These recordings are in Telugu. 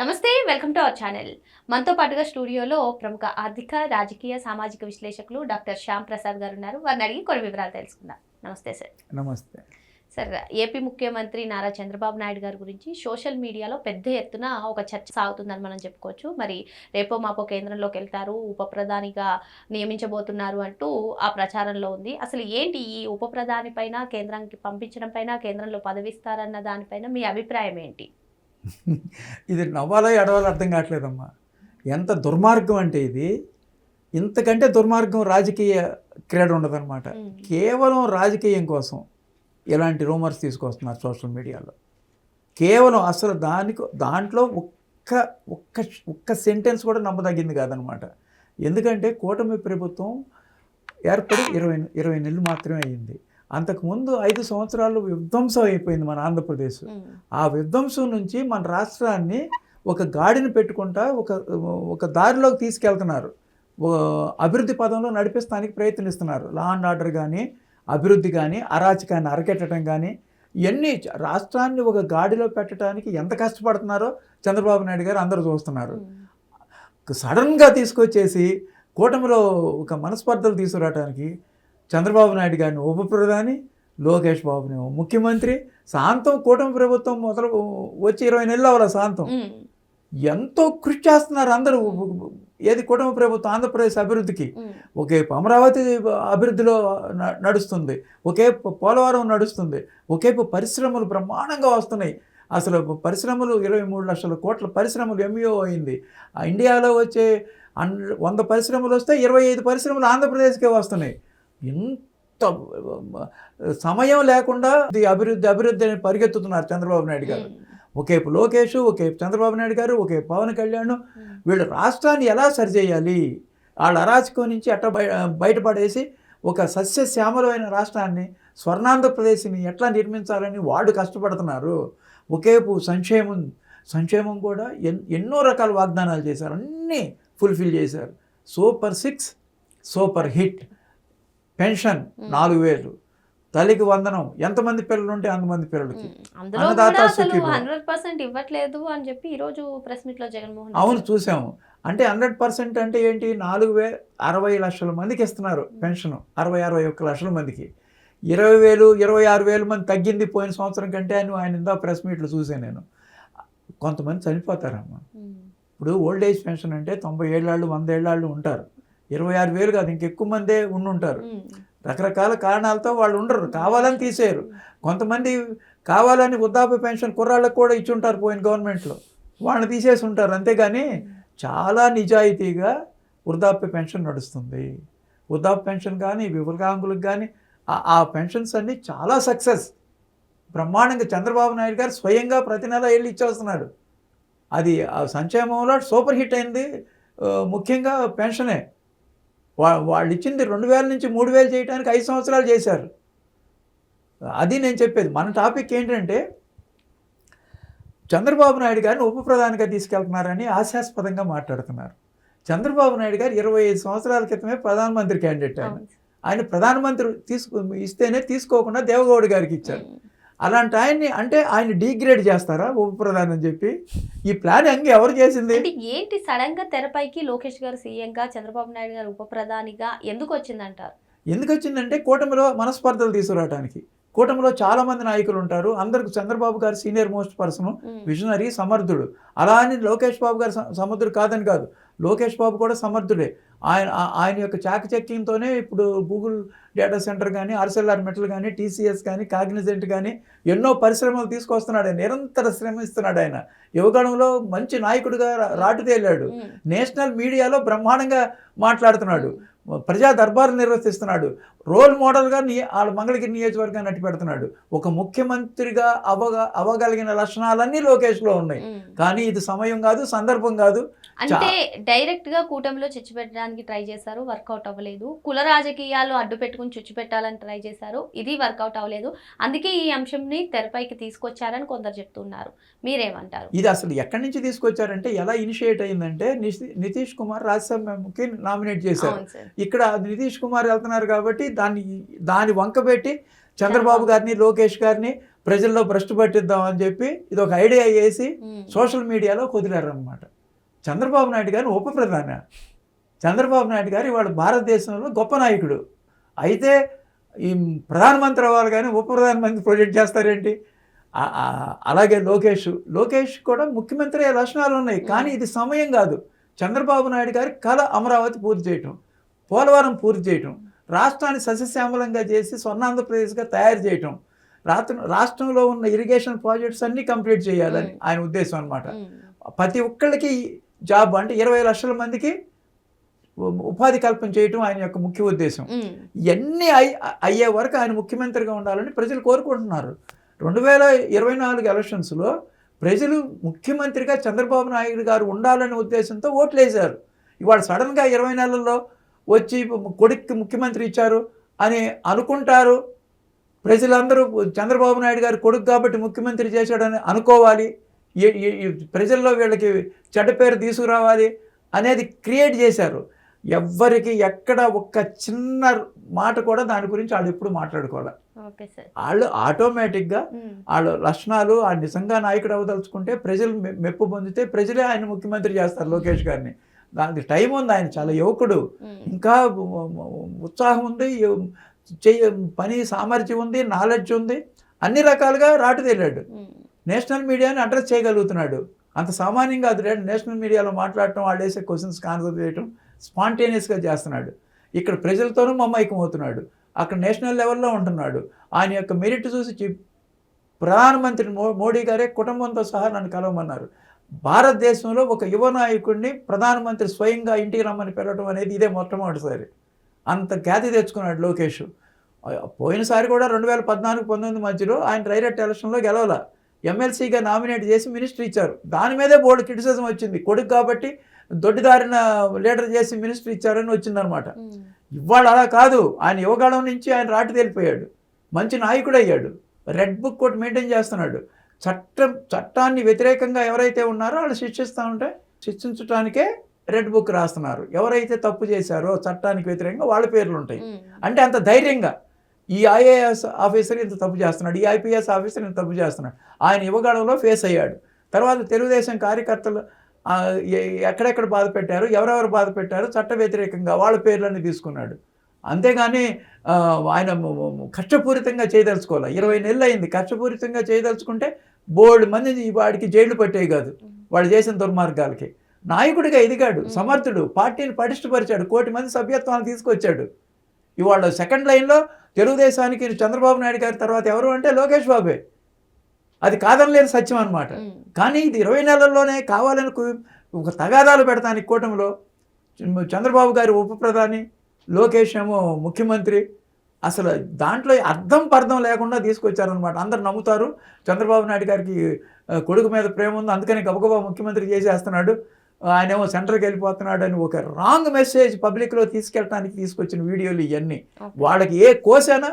నమస్తే, వెల్కమ్ టు అవర్ ఛానల్. మనతో పాటుగా స్టూడియోలో ప్రముఖ ఆర్థిక, రాజకీయ, సామాజిక విశ్లేషకులు డాక్టర్ శ్యామ్ ప్రసాద్ గారు ఉన్నారు. వారిని అడిగి కొన్ని వివరాలు తెలుసుకుందాం. నమస్తే సార్. నమస్తే సార్, ఏపీ ముఖ్యమంత్రి నారా చంద్రబాబు నాయుడు గారి గురించి సోషల్ మీడియాలో పెద్ద ఎత్తున ఒక చర్చ సాగుతుందని మనం చెప్పుకోవచ్చు. మరి రేపో మాపో కేంద్రంలోకి వెళ్తారు, ఉప ప్రధానిగా నియమించబోతున్నారు అంటూ ఆ ప్రచారంలో ఉంది. అసలు ఏంటి ఈ ఉప ప్రధాని పైన, కేంద్రానికి పంపించడం పైన, కేంద్రంలో పదవిస్తారన్న దానిపైన మీ అభిప్రాయం ఏంటి? ఇది నవ్వాలో ఎడవాలో అర్థం కావట్లేదమ్మా. ఎంత దుర్మార్గం అంటే ఇది, ఇంతకంటే దుర్మార్గం రాజకీయ క్రీడ ఉండదన్నమాట. కేవలం రాజకీయం కోసం ఇలాంటి రూమర్స్ తీసుకొస్తున్నారు సోషల్ మీడియాలో. కేవలం అసలు దాంట్లో ఒక్క సెంటెన్స్ కూడా నమ్మదగింది కాదనమాట. ఎందుకంటే కూటమి ప్రభుత్వం ఏర్పడి 20 నెలలు మాత్రమే అయ్యింది. అంతకుముందు 5 సంవత్సరాలు విధ్వంసం అయిపోయింది మన ఆంధ్రప్రదేశ్. ఆ విధ్వంసం నుంచి మన రాష్ట్రాన్ని ఒక గాడిని పెట్టుకుంటా ఒక దారిలోకి తీసుకెళ్తున్నారు. అభివృద్ధి పదంలో నడిపిస్తానికి ప్రయత్నిస్తున్నారు. లా అండ్ ఆర్డర్ కానీ, అభివృద్ధి కానీ, అరాచకాన్ని అరకెట్టడం కానీ, ఇవన్నీ రాష్ట్రాన్ని ఒక గాడిలో పెట్టడానికి ఎంత కష్టపడుతున్నారో చంద్రబాబు నాయుడు గారు అందరూ చూస్తున్నారు. సడన్గా తీసుకొచ్చేసి కూటమిలో ఒక మనస్పర్ధలు తీసుకురావడానికి చంద్రబాబు నాయుడు గారిని ఉప ప్రధాని, లోకేష్ బాబుని ముఖ్యమంత్రి, శాంతం కూటమి ప్రభుత్వం వచ్చి 20 నెలలు అవ్వాలి. శాంతం ఎంతో కృషి చేస్తున్నారు అందరూ. ఏది కూటమి ప్రభుత్వం ఆంధ్రప్రదేశ్ అభివృద్ధికి. ఒకేపు అమరావతి అభివృద్ధిలో నడుస్తుంది, ఒకేపు పోలవరం నడుస్తుంది, ఒకేపు పరిశ్రమలు బ్రహ్మాండంగా వస్తున్నాయి. అసలు పరిశ్రమలు 23 లక్షల కోట్ల పరిశ్రమలు ఎంఈఓ అయింది. ఇండియాలో వచ్చే 100 పరిశ్రమలు వస్తే 25 పరిశ్రమలు ఆంధ్రప్రదేశ్కే వస్తున్నాయి. ఇంత సమయం లేకుండా అభివృద్ధి అని పరిగెత్తుతున్నారు చంద్రబాబు నాయుడు గారు. ఒకేపు లోకేష్, ఒకేపు చంద్రబాబు నాయుడు గారు, ఒకేపు పవన్ కళ్యాణ్. వీళ్ళు రాష్ట్రాన్ని ఎలా సరిచేయాలి, వాళ్ళ అరాచకం నుంచి ఎట్లా బయటపడేసి ఒక సస్యశ్యామలమైన రాష్ట్రాన్ని, స్వర్ణాంధ్రప్రదేశ్ని ఎట్లా నిర్మించాలని వాళ్ళు కష్టపడుతున్నారు. ఒకేపు సంక్షేమం కూడా ఎన్నో రకాల వాగ్దానాలు చేశారు, అన్నీ ఫుల్ఫిల్ చేశారు. Super 6 super hit. పెన్షన్ 4,000, తల్లికి వందనం, ఎంతమంది పిల్లలు ఉంటే అంతమంది పిల్లలకి అన్నదాత సుఖీభవ. 100% ఇవ్వట్లేదు అని చెప్పి ఈరోజు ప్రెస్ మీట్లో జగన్మోహన్. అవును, చూసాము. అంటే 100% అంటే ఏంటి? 60 లక్షల మందికి ఇస్తున్నారు పెన్షన్. 61 లక్షల మందికి 20,000, 26,000 మంది తగ్గింది పోయిన సంవత్సరం కంటే అని ఆయన ఇందా ప్రెస్ మీట్లు చూసాను నేను. కొంతమంది చనిపోతారమ్మా. ఇప్పుడు ఓల్డ్ ఏజ్ పెన్షన్ అంటే 90 ఏళ్ళాళ్ళు 100 ఏళ్ళాళ్ళు ఉంటారు. 26,000 కాదు, ఇంకెక్కువ మందే ఉండుంటారు. రకరకాల కారణాలతో వాళ్ళు ఉండరు, కావాలని తీసేయరు. కొంతమంది కావాలని వృద్ధాప్య పెన్షన్ కుర్రాళ్ళకు కూడా ఇచ్చి ఉంటారు పోయిన గవర్నమెంట్లో, వాళ్ళని తీసేసి ఉంటారు. అంతేగాని చాలా నిజాయితీగా వృద్ధాప్య పెన్షన్ నడుస్తుంది. వృద్ధాప్య పెన్షన్ కానీ, వికలాంగులకు కానీ ఆ పెన్షన్స్ అన్నీ చాలా సక్సెస్. బ్రహ్మాండంగా చంద్రబాబు నాయుడు గారు స్వయంగా ప్రతి నెల వెళ్ళి ఇచ్చేస్తున్నాడు. అది ఆ సంక్షేమంలో సూపర్ హిట్ అయింది. ముఖ్యంగా పెన్షనే. వాళ్ళు ఇచ్చింది 2,000 నుంచి 3,000 చేయడానికి 5 సంవత్సరాలు చేశారు. అది నేను చెప్పేది. మన టాపిక్ ఏంటంటే చంద్రబాబు నాయుడు గారిని ఉప ప్రధానిగా తీసుకెళ్తున్నారని ఆశాస్పదంగా మాట్లాడుతున్నారు. చంద్రబాబు నాయుడు గారు 25 సంవత్సరాల క్రితమే ప్రధానమంత్రి క్యాండిడేట్. ఆయన ప్రధానమంత్రి ఇస్తేనే తీసుకోకుండా దేవగౌడ గారికి ఇచ్చారు. అలాంటి ఆయన్ని అంటే ఆయన డీగ్రేడ్ చేస్తారా ఉప ప్రధాని అని చెప్పి? ఈ ప్లాన్ ఎవరు చేసింది? ఏంటి సడన్ గా తెరపైకి లోకేష్ గారు సీఎంగా, చంద్రబాబు నాయుడు గారు ఉప ప్రధానిగా ఎందుకు వచ్చిందంటారు? ఎందుకు వచ్చిందంటే కూటమిలో మనస్పర్ధలు తీసుకురావడానికి. కూటమిలో చాలా మంది నాయకులు ఉంటారు. అందరికి చంద్రబాబు గారు సీనియర్ మోస్ట్ పర్సన్, విజనరీ, సమర్థుడు. అలా అని లోకేష్ బాబు గారు సమర్థుడు కాదని కాదు, లోకేష్ బాబు కూడా సమర్థుడే. ఆయన యొక్క చాకచక్యంతోనే ఇప్పుడు గూగుల్ డేటా సెంటర్ కానీ, ఆర్సెల్ఆర్ మెటల్ కానీ, టీసీఎస్ కానీ, కాగ్నిజెంట్ కానీ ఎన్నో పరిశ్రమలు తీసుకొస్తున్నాడు. ఆయన నిరంతర శ్రమిస్తున్నాడు. ఆయన యువగణంలో మంచి నాయకుడిగా రాటుతేలాడు. నేషనల్ మీడియాలో బ్రహ్మాండంగా మాట్లాడుతున్నాడు. ప్రజా దర్బారు నిర్వర్తిస్తున్నాడు. రోల్ మోడల్గా వాళ్ళ మంగళగిరి నియోజకవర్గాన్ని అట్టి పెడుతున్నాడు. ఒక ముఖ్యమంత్రిగా అవ్వగలిగిన లక్షణాలన్నీ లోకేష్లో ఉన్నాయి. కానీ ఇది సమయం కాదు, సందర్భం కాదు. అంటే డైరెక్ట్ గా కూటమిలో చిచ్చు పెట్టడానికి ట్రై చేశారు, వర్కౌట్ అవ్వలేదు. కుల రాజకీయాలు అడ్డు పెట్టుకుని చుచ్చు పెట్టాలని ట్రై చేశారు, ఇది వర్కౌట్ అవ్వలేదు. అందుకే ఈ అంశంని తెరపైకి తీసుకొచ్చారని కొందరు చెప్తున్నారు. మీరేమంటారు? ఇది అసలు ఎక్కడి నుంచి తీసుకొచ్చారంటే, ఎలా ఇనిషియేట్ అయిందంటే, నితీష్ కుమార్ రాజ్యసభకి నామినేట్ చేశారు. ఇక్కడ నితీష్ కుమార్ వెళ్తున్నారు కాబట్టి దాని వంక పెట్టి చంద్రబాబు గారిని, లోకేష్ గారిని ప్రజల్లో భ్రష్టు పట్టిద్దాం అని చెప్పి ఇది ఒక ఐడియా వేసి సోషల్ మీడియాలో కుదిరారనమాట. చంద్రబాబు నాయుడు గారిని ఉప ప్రధాని, చంద్రబాబు నాయుడు గారు ఇవాళ భారతదేశంలో గొప్ప నాయకుడు అయితే ఈ ప్రధానమంత్రి అవ్వాలి కానీ ఉప ప్రధానమంత్రి ప్రొజెక్ట్ చేస్తారేంటి? అలాగే లోకేష్ కూడా ముఖ్యమంత్రి లక్షణాలు ఉన్నాయి, కానీ ఇది సమయం కాదు. చంద్రబాబు నాయుడు గారి కళ అమరావతి పూర్తి చేయటం, పోలవరం పూర్తి చేయటం, రాష్ట్రాన్ని సస్యశ్యామలంగా చేసి స్వర్ణాంధ్రప్రదేశ్గా తయారు చేయటం, రాష్ట్రంలో ఉన్న ఇరిగేషన్ ప్రాజెక్ట్స్ అన్నీ కంప్లీట్ చేయాలని ఆయన ఉద్దేశం అనమాట. ప్రతి ఒక్కళ్ళకి జాబ్ అంటే 20 లక్షల మందికి ఉపాధి కల్పన చేయటం ఆయన యొక్క ముఖ్య ఉద్దేశం. ఇవన్నీ అయ్యే వరకు ఆయన ముఖ్యమంత్రిగా ఉండాలని ప్రజలు కోరుకుంటున్నారు. 2024 ఎలక్షన్స్లో ప్రజలు ముఖ్యమంత్రిగా చంద్రబాబు నాయుడు గారు ఉండాలనే ఉద్దేశంతో ఓట్లు వేశారు. ఇవాళ సడన్గా 20 నెలల్లో వచ్చి కొడుక్కి ముఖ్యమంత్రి ఇచ్చారు అని అనుకుంటారు. ప్రజలందరూ చంద్రబాబు నాయుడు గారు కొడుకు కాబట్టి ముఖ్యమంత్రి చేశాడని అనుకోవాలి, ప్రజల్లో వీళ్ళకి చెడ్డ పేరు తీసుకురావాలి అనేది క్రియేట్ చేశారు. ఎవ్వరికి ఎక్కడ ఒక్క చిన్న మాట కూడా దాని గురించి వాళ్ళు ఎప్పుడు మాట్లాడుకోవాలి. వాళ్ళు ఆటోమేటిక్గా వాళ్ళ లక్షణాలు ఆ నిజంగా నాయకుడు అవదలుచుకుంటే ప్రజలు మెప్పు పొందితే ప్రజలే ఆయన ముఖ్యమంత్రి చేస్తారు లోకేష్ గారిని. దానికి టైం ఉంది, ఆయన చాలా యువకుడు, ఇంకా ఉత్సాహం ఉంది, పని సామర్థ్యం ఉంది, నాలెడ్జ్ ఉంది, అన్ని రకాలుగా రాటుదేలాడు. నేషనల్ మీడియాని అడ్రస్ చేయగలుగుతున్నాడు. అంత సామాన్యం కాదు. నేషనల్ మీడియాలో మాట్లాడటం, వాళ్ళు వేసే క్వశ్చన్స్కి ఆన్సర్ చేయటం స్పాంటేనియస్గా చేస్తున్నాడు. ఇక్కడ ప్రజలతోనూ మమైకం అవుతున్నాడు, అక్కడ నేషనల్ లెవెల్లో ఉంటున్నాడు. ఆయన యొక్క మెరిట్ చూసి ప్రధానమంత్రి మోడీ గారే కుటుంబంతో సహా నన్ను కలవమన్నారు. భారతదేశంలో ఒక యువ నాయకుడిని ప్రధానమంత్రి స్వయంగా ఇంటికి రమ్మని పిలవడం అనేది ఇదే మొట్టమొదటిసారి. అంత ఖ్యాతి తెచ్చుకున్నాడు లోకేష్. పోయినసారి కూడా 2014-19 మధ్యలో ఆయన డైరెక్ట్ ఎలక్షన్లో గెలవాల, ఎమ్మెల్సీగా నామినేట్ చేసి మినిస్ట్రీ ఇచ్చారు. దాని మీదే బోర్డు క్రిటిసిజం వచ్చింది. కొడుకు కాబట్టి దొడ్డిదారిన లీడర్ చేసి మినిస్ట్రీ ఇచ్చారని వచ్చిందనమాట. ఇవాళ అలా కాదు, ఆయన యువకాలం నుంచి ఆయన రాటు తేలిపోయాడు, మంచి నాయకుడు అయ్యాడు, రెడ్ బుక్ కోట్ మెయింటైన్ చేస్తున్నాడు. చట్టాన్ని వ్యతిరేకంగా ఎవరైతే ఉన్నారో వాళ్ళు శిక్షించడానికే రెడ్ బుక్ రాస్తున్నారు. ఎవరైతే తప్పు చేశారో చట్టానికి వ్యతిరేకంగా వాళ్ళ పేర్లు ఉంటాయి. అంటే అంత ధైర్యంగా ఈ ఐఏఎస్ ఆఫీసర్ ఇంత తప్పు చేస్తున్నాడు, ఈ ఐపీఎస్ ఆఫీసర్ ఇంత తప్పు చేస్తున్నాడు. ఆయన యువగాడంలో ఫేస్ అయ్యాడు. తర్వాత తెలుగుదేశం కార్యకర్తలు ఎక్కడెక్కడ బాధ పెట్టారు, ఎవరెవరు బాధ పెట్టారు, చట్ట వ్యతిరేకంగా వాళ్ళ పేర్లన్నీ తీసుకున్నాడు. అంతేగాని ఆయన కష్టపూరితంగా చేయదలుచుకోవాలి. 20 నెలలు అయింది. కష్టపూరితంగా చేయదలుచుకుంటే బోల్డ్ మంది వాడికి జైలు పట్టేవి కాదు, వాళ్ళు చేసిన దుర్మార్గాలకి. నాయకుడిగా ఎదిగాడు, సమర్థుడు, పార్టీని పటిష్టపరిచాడు, 1 కోటి మంది సభ్యత్వాన్ని తీసుకొచ్చాడు. ఇవాళ సెకండ్ లైన్లో తెలుగుదేశానికి చంద్రబాబు నాయుడు గారి తర్వాత ఎవరు అంటే లోకేష్ బాబే. అది కాదనలేని సత్యం అనమాట. కానీ ఇది 20 నెలల్లోనే కావాలని ఒక తగాదాలు పెడతానికి కూటమిలో చంద్రబాబు గారి ఉప ప్రధాని, లోకేష్ ఏమో ముఖ్యమంత్రి. అసలు దాంట్లో అర్థం పర్థం లేకుండా తీసుకొచ్చారనమాట. అందరు నమ్ముతారు చంద్రబాబు నాయుడు గారికి కొడుకు మీద ప్రేమ ఉంది, అందుకని గబగబా ముఖ్యమంత్రి చేసేస్తున్నాడు, ఆయనేమో సెంటర్కి వెళ్ళిపోతున్నాడు అని ఒక రాంగ్ మెసేజ్ పబ్లిక్లో తీసుకెళ్ళడానికి తీసుకొచ్చిన వీడియోలు ఇవన్నీ. వాళ్ళకి ఏ కోసైనా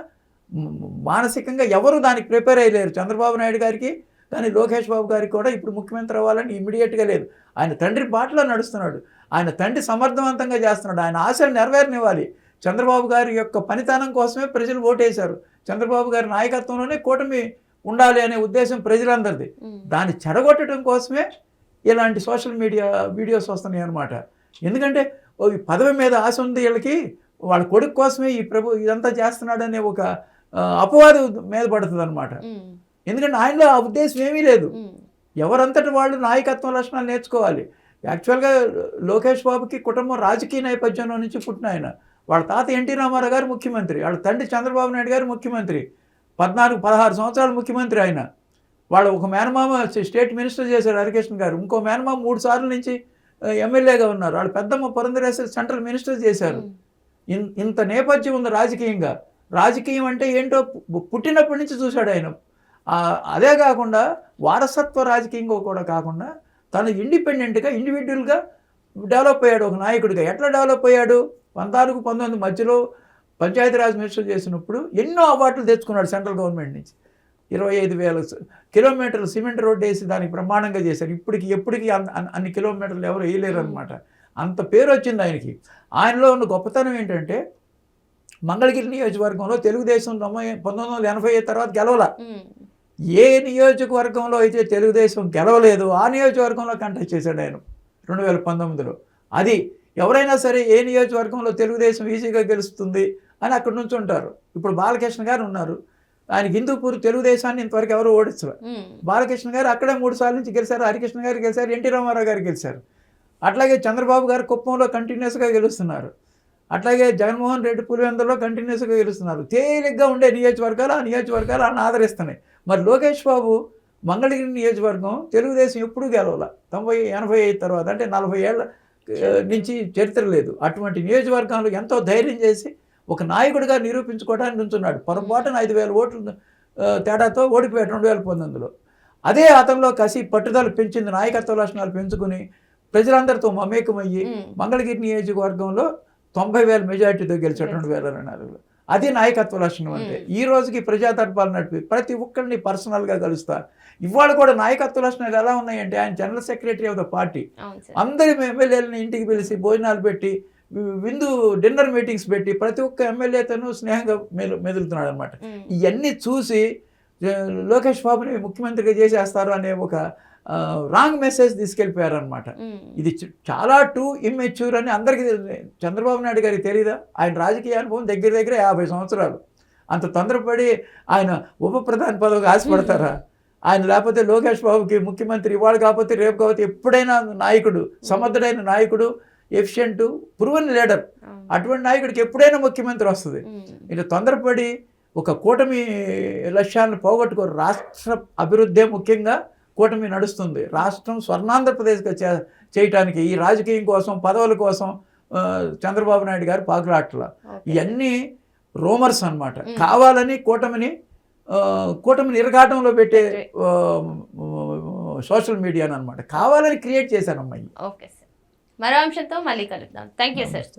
మానసికంగా ఎవరు దానికి ప్రిపేర్ అయ్యలేరు. చంద్రబాబు నాయుడు గారికి కానీ లోకేష్ బాబు గారికి కూడా ఇప్పుడు ముఖ్యమంత్రి అవ్వాలని ఇమ్మీడియట్గా లేదు. ఆయన తండ్రి బాటలో నడుస్తున్నాడు, ఆయన తండ్రి సమర్థవంతంగా చేస్తున్నాడు, ఆయన ఆశలు నెరవేరనివ్వాలి. చంద్రబాబు గారి యొక్క పనితనం కోసమే ప్రజలు ఓటేశారు. చంద్రబాబు గారి నాయకత్వంలోనే కూటమి ఉండాలి అనే ఉద్దేశం ప్రజలందరిది. దాన్ని చెడగొట్టడం కోసమే ఇలాంటి సోషల్ మీడియా వీడియోస్ వస్తున్నాయి అన్నమాట. ఎందుకంటే పదవి మీద ఆశ ఉంది వీళ్ళకి, వాళ్ళ కొడుకు కోసమే ఈ ఇదంతా చేస్తున్నాడనే ఒక అపవాదు మీద పడుతుంది అనమాట. ఎందుకంటే ఆయనలో ఆ ఉద్దేశం ఏమీ లేదు. ఎవరంతటి వాళ్ళు నాయకత్వం లక్షణాలు నేర్చుకోవాలి. యాక్చువల్గా లోకేష్ బాబుకి కుటుంబం రాజకీయ నేపథ్యంలో నుంచి పుట్టిన ఆయన. వాళ్ళ తాత ఎన్టీ రామారావు గారు ముఖ్యమంత్రి, వాళ్ళ తండ్రి చంద్రబాబు నాయుడు గారు ముఖ్యమంత్రి, 14-16 సంవత్సరాలు ముఖ్యమంత్రి ఆయన. వాళ్ళు ఒక మేనమామ స్టేట్ మినిస్టర్ చేశారు హరికృష్ణ గారు, ఇంకో మేనమామ 3 సార్లు నుంచి ఎమ్మెల్యేగా ఉన్నారు, వాళ్ళు పెద్దమ్మ పురంధరేశ్వరి సెంట్రల్ మినిస్టర్ చేశారు. ఇంత నేపథ్యం ఉంది రాజకీయంగా. రాజకీయం అంటే ఏంటో పుట్టినప్పటి నుంచి చూశాడు ఆయన. అదే కాకుండా వారసత్వ రాజకీయంగా కూడా కాకుండా తను ఇండిపెండెంట్గా ఇండివిజువల్గా డెవలప్ అయ్యాడు ఒక నాయకుడిగా. ఎట్లా డెవలప్ అయ్యాడు? 14-19 మధ్యలో పంచాయతీరాజ్ మినిస్టర్ చేసినప్పుడు ఎన్నో అవార్డులు తెచ్చుకున్నాడు సెంట్రల్ గవర్నమెంట్ నుంచి. 25,000 కిలోమీటర్లు సిమెంట్ రోడ్డు వేసి దానికి బ్రహ్మాండంగా చేశారు. ఎప్పటికీ అన్ని కిలోమీటర్లు ఎవరు వేయలేరు అనమాట. అంత పేరు వచ్చింది ఆయనకి. ఆయనలో ఉన్న గొప్పతనం ఏంటంటే మంగళగిరి నియోజకవర్గంలో తెలుగుదేశం 1985 తర్వాత గెలవల. ఏ నియోజకవర్గంలో అయితే తెలుగుదేశం గెలవలేదు ఆ నియోజకవర్గంలో కంటెస్ట్ చేశాడు ఆయన 2019లో. అది ఎవరైనా సరే ఏ నియోజకవర్గంలో తెలుగుదేశం ఈజీగా గెలుస్తుంది అని అక్కడ నుంచి ఉంటారు. ఇప్పుడు బాలకృష్ణ గారు ఉన్నారు, ఆయన హిందూపూర్ తెలుగుదేశాన్ని ఇంతవరకు ఎవరు ఓడించరు. బాలకృష్ణ గారు అక్కడే 3 సార్లు నుంచి గెలిచారు, హరికృష్ణ గారు గెలిచారు, ఎన్టీ రామారావు గారు గెలిచారు. అట్లాగే చంద్రబాబు గారు కుప్పంలో కంటిన్యూస్గా గెలుస్తున్నారు. అట్లాగే జగన్మోహన్ రెడ్డి పులివెందులో కంటిన్యూస్గా గెలుస్తున్నారు. తేలిగ్గా ఉండే నియోజకవర్గాలు ఆ నియోజకవర్గాలు ఆయన ఆదరిస్తున్నాయి. మరి లోకేష్ బాబు మంగళగిరి నియోజకవర్గం తెలుగుదేశం ఎప్పుడూ గెలవాల 85 తర్వాత, అంటే 40 ఏళ్ళ నుంచి చరిత్ర లేదు. అటువంటి నియోజకవర్గాలు ఎంతో ధైర్యం చేసి ఒక నాయకుడిగా నిరూపించుకోవడానికి నుంచున్నాడు. పొరపాటున 5,000 ఓట్లు తేడాతో ఓడిపోయాడు 2019లో. అదే అతనిలో కసి పట్టుదల పెంచింది, నాయకత్వ లక్షణాలు పెంచుకుని ప్రజలందరితో మమేకమయ్యి మంగళగిరి నియోజకవర్గంలో 90,000 మెజార్టీతో గెలిచాడు 2024లో. అది నాయకత్వ లక్షణం అంటే. ఈ రోజుకి ప్రజాదర్బాలు నడిపి ప్రతి ఒక్కరిని పర్సనల్గా కలుస్తా. ఇవాళ కూడా నాయకత్వ లక్షణాలు ఎలా ఉన్నాయంటే, ఆయన general secretary of the party, అందరి ఎమ్మెల్యేలను ఇంటికి పిలిచి భోజనాలు పెట్టి డిన్నర్ మీటింగ్స్ పెట్టి ప్రతి ఒక్క ఎమ్మెల్యేతోనూ స్నేహంగా మెదులుతున్నాడు అనమాట. ఇవన్నీ చూసి లోకేష్ బాబుని ముఖ్యమంత్రిగా చేసేస్తారు అనే ఒక రాంగ్ మెసేజ్ తీసుకెళ్ళిపోయారనమాట. ఇది చాలా టూ ఇమ్మెచ్యూర్ అని అందరికీ చంద్రబాబు నాయుడు గారికి తెలియదా? ఆయన రాజకీయ అనుభవం దగ్గర 50 సంవత్సరాలు. అంత తొందరపడి ఆయన ఉప ప్రధాని పదవికి ఆశపడతారా? ఆయన లేకపోతే లోకేష్ బాబుకి ముఖ్యమంత్రి ఇవాళ కాకపోతే రేపు కాకపోతే ఎప్పుడైనా నాయకుడు, సమర్థుడైన నాయకుడు, ఎఫిషియెంట్, ప్రూవెన్ లీడర్, అటువంటి నాయకుడికి ఎప్పుడైనా ముఖ్యమంత్రి వస్తుంది. ఇట్లా తొందరపడి ఒక కూటమి లక్ష్యాలను పోగొట్టుకోరు. రాష్ట్ర అభివృద్ధే ముఖ్యంగా కూటమి నడుస్తుంది. రాష్ట్రం స్వర్ణాంధ్రప్రదేశ్గా చేయటానికి ఈ రాజకీయం కోసం, పదవుల కోసం చంద్రబాబు నాయుడు గారు పాకులాటల. ఇవన్నీ రూమర్స్ అన్నమాట. కావాలని కూటమిని ఇరగాటంలో పెట్టే సోషల్ మీడియాను అనమాట. కావాలని క్రియేట్ చేశారమ్మాయి. ఓకే సార్, మరో అంశంతో మళ్ళీ కలుద్దాం. Thank you sir.